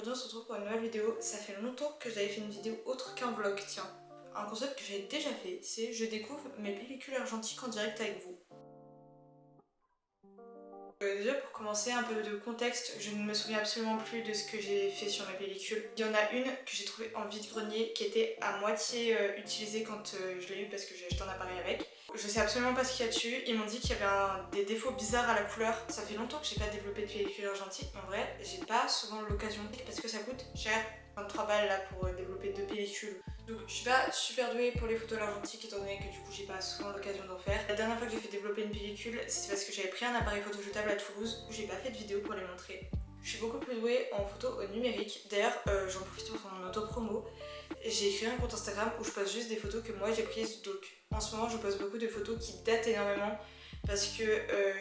aujourd'hui on se retrouve pour une nouvelle vidéo. Ça fait longtemps que j'avais fait une vidéo autre qu'un vlog, tiens. Un concept que j'avais déjà fait, c'est je découvre mes pellicules argentiques en direct avec vous. Déjà pour commencer, un peu de contexte, je ne me souviens absolument plus de ce que j'ai fait sur mes pellicules. Il y en a une que j'ai trouvée en vide-grenier qui était à moitié utilisée quand je l'ai eu parce que j'ai acheté un appareil avec. Je sais absolument pas ce qu'il y a dessus, ils m'ont dit qu'il y avait des défauts bizarres à la couleur. Ça fait longtemps que j'ai pas développé de pellicule argentique, mais en vrai j'ai pas souvent l'occasion parce que ça coûte cher. 23 balles là pour développer 2 pellicules. Donc je suis pas super douée pour les photos à l'argentique étant donné que du coup j'ai pas souvent l'occasion d'en faire. La dernière fois que j'ai fait développer une pellicule, c'est parce que j'avais pris un appareil photo jetable à Toulouse où j'ai pas fait de vidéo pour les montrer. Je suis beaucoup plus douée en photo au numérique. D'ailleurs j'en profite pour faire mon auto-promo. J'ai créé un compte Instagram où je poste juste des photos que moi j'ai prises. Donc en ce moment je poste beaucoup de photos qui datent énormément parce que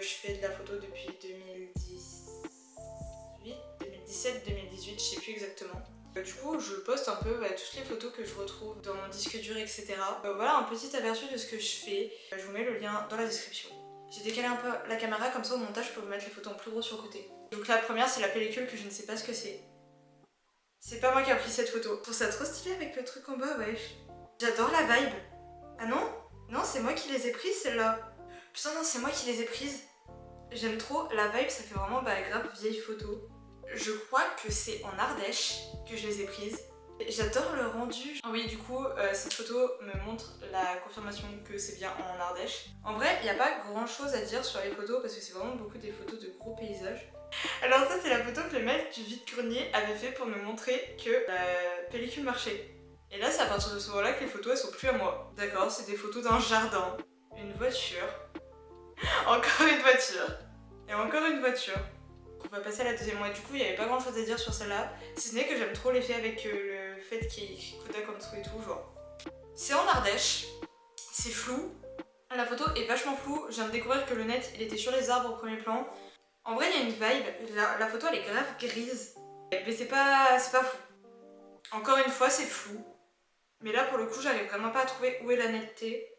je fais de la photo depuis 2018, 2017, 2018, je sais plus exactement. Du coup, je poste un peu toutes les photos que je retrouve dans mon disque dur, etc. Voilà un petit aperçu de ce que je fais. Je vous mets le lien dans la description. J'ai décalé un peu la caméra, comme ça au montage je peux vous mettre les photos en plus gros sur le côté. Donc la première c'est la pellicule que je ne sais pas ce que c'est. C'est pas moi qui a pris cette photo. Je trouve ça trop stylé avec le truc en bas, wesh. J'adore la vibe. Ah non? Non, c'est moi qui les ai prises celles-là. Putain non, c'est moi qui les ai prises. J'aime trop la vibe, ça fait vraiment grave vieille photo. Je crois que c'est en Ardèche que je les ai prises. J'adore le rendu. Oui, du coup, cette photo me montre la confirmation que c'est bien en Ardèche. En vrai, il n'y a pas grand chose à dire sur les photos parce que c'est vraiment beaucoup des photos de gros paysages. Alors ça, c'est la photo que le mec du vide-grenier avait fait pour me montrer que la pellicule marchait. Et là, c'est à partir de ce moment-là que les photos, elles sont plus à moi. D'accord, c'est des photos d'un jardin, une voiture, encore une voiture, et encore une voiture. On va passer à la deuxième. Moi, du coup, il n'y avait pas grand chose à dire sur celle-là, si ce n'est que j'aime trop l'effet avec le fait qu'il y ait écrit Kodak en dessous et tout, genre. C'est en Ardèche, c'est flou, la photo est vachement floue, je viens de découvrir que le net, il était sur les arbres au premier plan. En vrai, il y a une vibe, la photo, elle est grave grise, mais c'est pas fou. Encore une fois, c'est flou, mais là, pour le coup, j'arrive vraiment pas à trouver où est la netteté.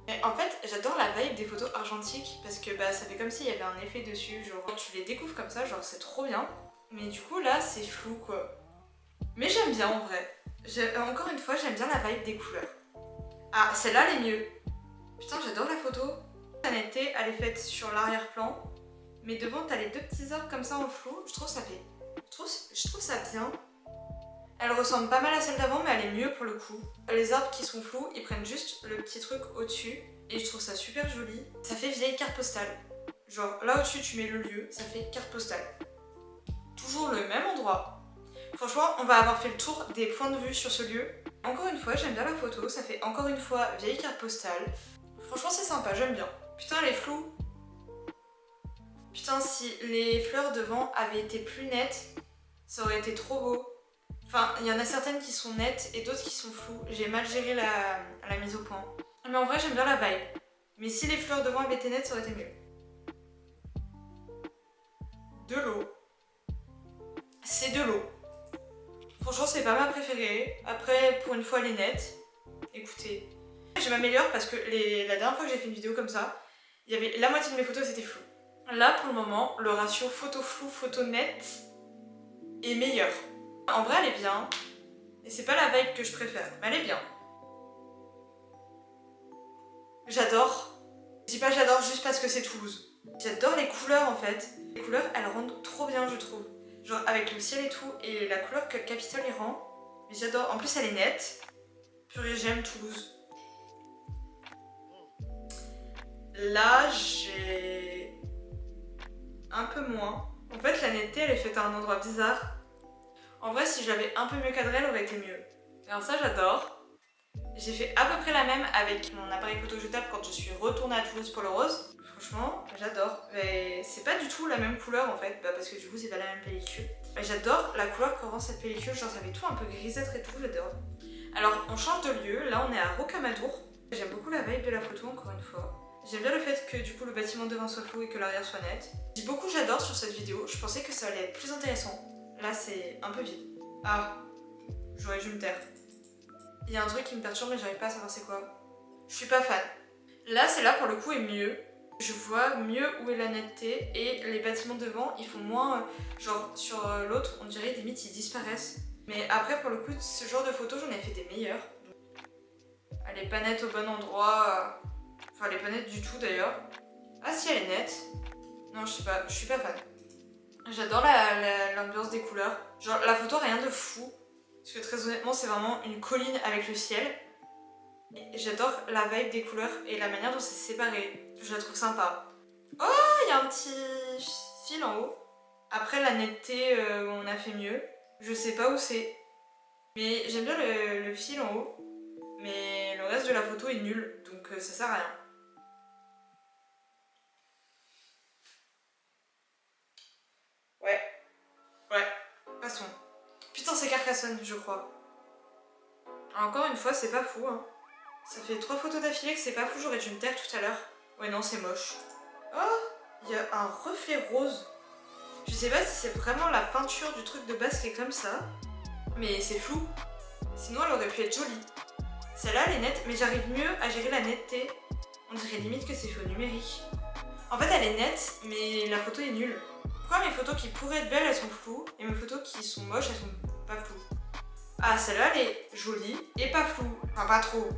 Mais en fait, j'adore la vibe des photos argentiques parce que ça fait comme s'il y avait un effet dessus, genre quand tu les découvres comme ça, genre c'est trop bien. Mais du coup là, c'est flou quoi. Mais j'aime bien en vrai. Encore une fois, j'aime bien la vibe des couleurs. Ah, celle-là elle est mieux. Putain, j'adore la photo. La netteté, elle est faite sur l'arrière-plan. Mais devant, t'as les deux petits arbres comme ça en flou. Je trouve ça bien. Elle ressemble pas mal à celle d'avant, mais elle est mieux pour le coup. Les arbres qui sont flous, ils prennent juste le petit truc au-dessus. Et je trouve ça super joli. Ça fait vieille carte postale. Genre là au-dessus, tu mets le lieu, ça fait carte postale. Toujours le même endroit. Franchement, on va avoir fait le tour des points de vue sur ce lieu. Encore une fois, j'aime bien la photo. Ça fait encore une fois vieille carte postale. Franchement, c'est sympa, j'aime bien. Putain, elle est floue. Putain, si les fleurs devant avaient été plus nettes, ça aurait été trop beau. Enfin, il y en a certaines qui sont nettes et d'autres qui sont floues. J'ai mal géré la mise au point. Mais en vrai, j'aime bien la vibe. Mais si les fleurs devant avaient été nettes, ça aurait été mieux. De l'eau. C'est de l'eau. Franchement, c'est pas ma préférée. Après, pour une fois, elle est nette. Écoutez. Je m'améliore parce que la dernière fois que j'ai fait une vidéo comme ça, il y avait la moitié de mes photos, c'était flou. Là, pour le moment, le ratio photo flou, photo nette est meilleur. En vrai, elle est bien. Et c'est pas la vibe que je préfère, mais elle est bien. J'adore. Je dis pas j'adore juste parce que c'est Toulouse. J'adore les couleurs en fait. Les couleurs, elles rendent trop bien, je trouve. Genre avec le ciel et tout, et la couleur que le Capitole y rend. Mais j'adore. En plus, elle est nette. Purée, j'aime Toulouse. Là, j'ai un peu moins. En fait, la netteté, elle est faite à un endroit bizarre. En vrai, si je l'avais un peu mieux cadrée, elle aurait été mieux. Alors ça, j'adore. J'ai fait à peu près la même avec mon appareil photo jetable quand je suis retournée à Toulouse pour le rose. Franchement, j'adore. Mais c'est pas du tout la même couleur en fait, parce que du coup, c'est pas la même pellicule. Mais j'adore la couleur que rend cette pellicule, genre ça fait tout un peu grisâtre et tout, j'adore. Alors, on change de lieu, là on est à Rocamadour. J'aime beaucoup la vibe de la photo, encore une fois. J'aime bien le fait que du coup le bâtiment devant soit flou et que l'arrière soit net. J'ai beaucoup j'adore sur cette vidéo, je pensais que ça allait être plus intéressant. Là c'est un peu vide. Ah, j'aurais dû me taire. Il y a un truc qui me perturbe mais j'arrive pas à savoir c'est quoi. Je suis pas fan. Là, celle-là pour le coup est mieux. Je vois mieux où est la netteté et les bâtiments devant ils font moins, genre sur l'autre on dirait limite ils disparaissent. Mais après pour le coup ce genre de photos j'en ai fait des meilleures. Elle est pas nette au bon endroit, enfin elle est pas nette du tout d'ailleurs. Ah si elle est nette. Non je sais pas, je suis pas fan. J'adore l'ambiance des couleurs. Genre la photo rien de fou. Parce que très honnêtement c'est vraiment une colline avec le ciel. J'adore la vibe des couleurs et la manière dont c'est séparé. Je la trouve sympa. Oh, il y a un petit fil en haut. Après la netteté, on a fait mieux. Je sais pas où c'est. Mais j'aime bien le fil en haut. Mais le reste de la photo est nul. Donc ça sert à rien. Ouais. Passons. Putain, c'est Carcassonne, je crois. Encore une fois, c'est pas fou, hein. Ça fait 3 photos d'affilée que c'est pas fou, j'aurais dû me taire tout à l'heure. Ouais, non, c'est moche. Oh, il y a un reflet rose. Je sais pas si c'est vraiment la peinture du truc de base qui est comme ça, mais c'est flou. Sinon, elle aurait pu être jolie. Celle-là, elle est nette, mais j'arrive mieux à gérer la netteté. On dirait limite que c'est fait au numérique. En fait, elle est nette, mais la photo est nulle. Pourquoi mes photos qui pourraient être belles, elles sont floues, et mes photos qui sont moches, elles sont pas floues? Ah, celle-là, elle est jolie et pas floue. Enfin, pas trop.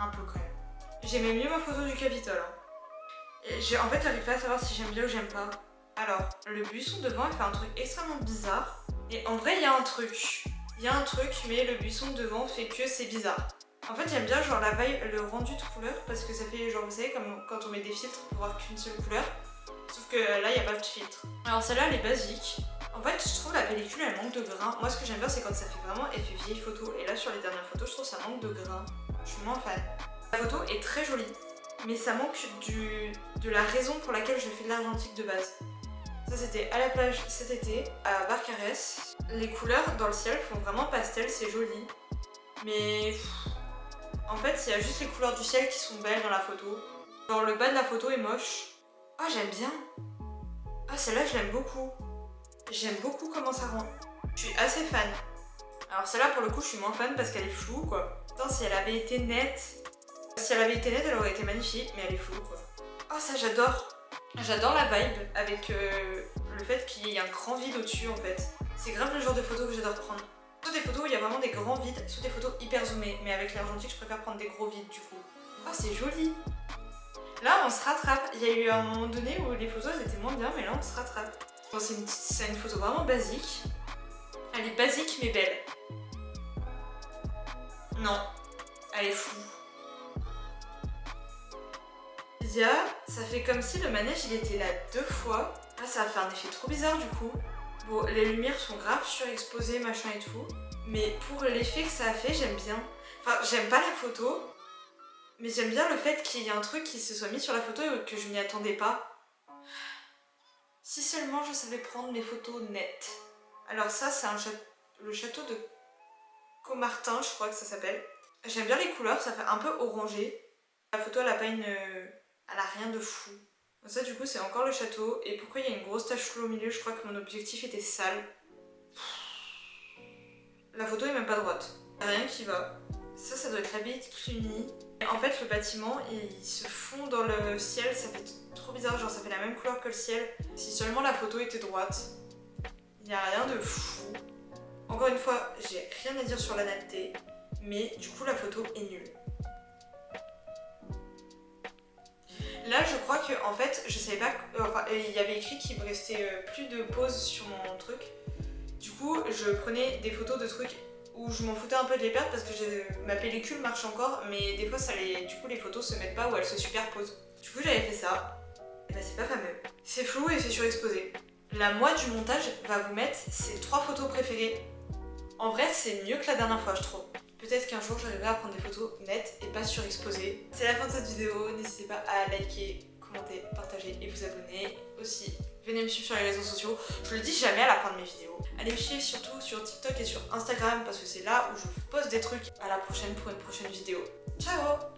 Un peu quand même. J'aimais mieux ma photo du Capitole. Hein. En fait, j'arrive pas à savoir si j'aime bien ou j'aime pas. Alors, le buisson devant, il fait un truc extrêmement bizarre. Et en vrai, il y a un truc. Il y a un truc, mais le buisson devant fait que c'est bizarre. En fait, j'aime bien genre la vibe, le rendu de couleur, parce que ça fait genre, vous savez, comme quand on met des filtres pour voir qu'une seule couleur. Sauf que là, il n'y a pas de filtre. Alors celle-là, elle est basique. En fait, je trouve la pellicule, elle manque de grain. Moi, ce que j'aime bien, c'est quand ça fait vraiment effet vieille photo. Et là, sur les dernières photos, je trouve ça manque de grain. Je suis moins fan. La photo est très jolie, mais ça manque de la raison pour laquelle je fais de l'argentique de base. Ça, c'était à la plage cet été, à Barcarès. Les couleurs dans le ciel font vraiment pastel, c'est joli. Mais en fait, il y a juste les couleurs du ciel qui sont belles dans la photo. Genre, le bas de la photo est moche. Ah, j'aime bien. Ah, celle-là, je l'aime beaucoup. J'aime beaucoup comment ça rend. Je suis assez fan. Alors celle-là, pour le coup, je suis moins fan parce qu'elle est floue, quoi. Putain, si elle avait été nette... Si elle avait été nette, elle aurait été magnifique, mais elle est floue, quoi. Oh, ça, j'adore. J'adore la vibe avec le fait qu'il y ait un grand vide au-dessus, en fait. C'est grave le genre de photo que j'adore prendre. Soit des photos où il y a vraiment des grands vides, soit des photos hyper zoomées. Mais avec l'argentique, je préfère prendre des gros vides, du coup. Oh, c'est joli. Là, on se rattrape. Il y a eu un moment donné où les photos, elles étaient moins bien, mais là, on se rattrape. Bon, c'est une photo vraiment basique. Elle est basique, mais belle. Non, elle est floue. Ça fait comme si le manège il était là 2 fois. Là ça a fait un effet trop bizarre du coup. Bon, les lumières sont grave surexposées, machin et tout. Mais pour l'effet que ça a fait, j'aime bien. Enfin, j'aime pas la photo. Mais j'aime bien le fait qu'il y ait un truc qui se soit mis sur la photo et que je m'y attendais pas. Si seulement je savais prendre mes photos nettes. Alors ça, c'est le château de Comartin, je crois que ça s'appelle. J'aime bien les couleurs, ça fait un peu orangé. La photo, elle a pas elle a rien de fou. Donc ça, du coup, c'est encore le château. Et pourquoi il y a une grosse tache floue au milieu? Je crois que mon objectif était sale. La photo est même pas droite. Il n'y a rien qui va. Ça doit être l'abbaye de Cluny. Et en fait, le bâtiment, il se fond dans le ciel. Ça fait trop bizarre, genre ça fait la même couleur que le ciel. Si seulement la photo était droite. Il n'y a rien de fou. Encore une fois, j'ai rien à dire sur la netteté. Mais du coup, la photo est nulle. Là, je crois que en fait, je savais pas. Enfin, il y avait écrit qu'il me restait plus de pause sur mon truc. Du coup, je prenais des photos de trucs où je m'en foutais un peu de les perdre parce que ma pellicule marche encore, mais des fois, du coup, les photos se mettent pas ou elles se superposent. Du coup, j'avais fait ça. Et bah, c'est pas fameux. C'est flou et c'est surexposé. La moi du montage va vous mettre ses 3 photos préférées. En vrai, c'est mieux que la dernière fois, je trouve. Peut-être qu'un jour j'arriverai à prendre des photos nettes et pas surexposées. C'est la fin de cette vidéo, n'hésitez pas à liker, commenter, partager et vous abonner. Aussi, venez me suivre sur les réseaux sociaux, je le dis jamais à la fin de mes vidéos. Allez me suivre surtout sur TikTok et sur Instagram parce que c'est là où je vous poste des trucs. À la prochaine pour une prochaine vidéo. Ciao!